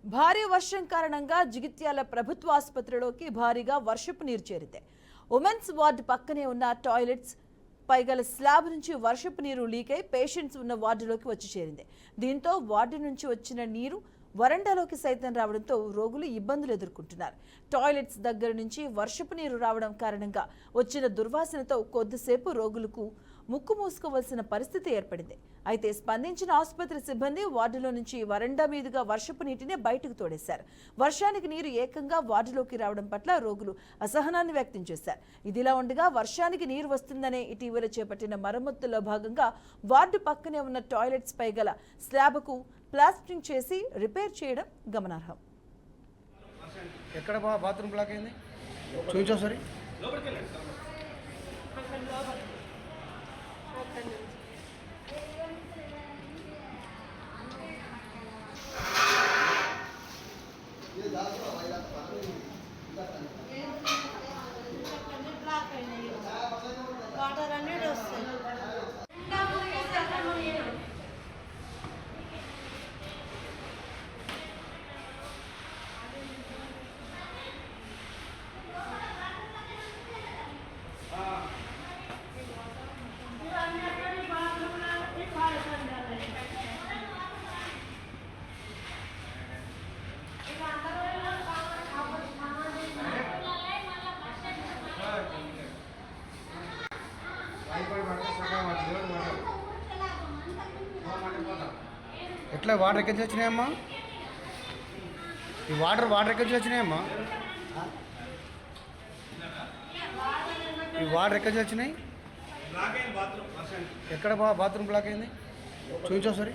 భారీ వర్షం కారణంగా జగిత్యాల ప్రభుత్వ ఆసుపత్రిలోకి భారీగా వర్షపు నీరు చేరింది. ఉమెన్స్ వార్డు పక్కనే ఉన్న టాయిలెట్స్ పైగల స్లాబ్ నుంచి వర్షపు నీరు లీక్ అయి పేషెంట్స్ ఉన్న వార్డులోకి వచ్చి చేరింది. దీంతో వార్డు నుంచి వచ్చిన నీరు వరండాలోకి సైతం రావడంతో రోగులు ఇబ్బందులు ఎదుర్కొంటున్నారు. టాయిలెట్స్ దగ్గర నుంచి వర్షపు నీరు రావడం కారణంగా వచ్చిన దుర్వాసనతో కొద్దిసేపు రోగులకు ముక్కు మూసుకోవాల్సిన పరిస్థితి ఏర్పడింది. అయితే స్పందించిన ఆసుపత్రి సిబ్బంది వార్డులో నుంచి వరండా మీదుగా వర్షపు నీటిని బయటకు తోడేశారు. వర్షానికి నీరు ఏకంగా వార్డులోకి రావడం పట్ల రోగులు అసహనాన్ని వ్యక్తం చేశారు. ఇదిలా ఉండగా వర్షానికి నీరు వస్తుందనే ఇటీవల చేపట్టిన మరమ్మతుల్లో భాగంగా వార్డు పక్కనే ఉన్న టాయిలెట్స్ పై గల స్లాబ్కు ప్లాస్టరింగ్ చేసి రిపేర్ చేయడం గమనార్హం. ఎక్కడ బాత్రూమ్ బ్లాక్ అయింది చూపించో సరే. వాటర్ అనేది వస్తుంది. ఎట్లా వాటర్ ఎక్కడి వచ్చినాయమ్మా? ఈ వాటర్ ఎక్కడి వచ్చినాయమ్మా? ఈ వాటర్ ఎక్కడి వచ్చినాయి? ఎక్కడ బాత్రూమ్ బ్లాక్ అయింది చూపించో సరే.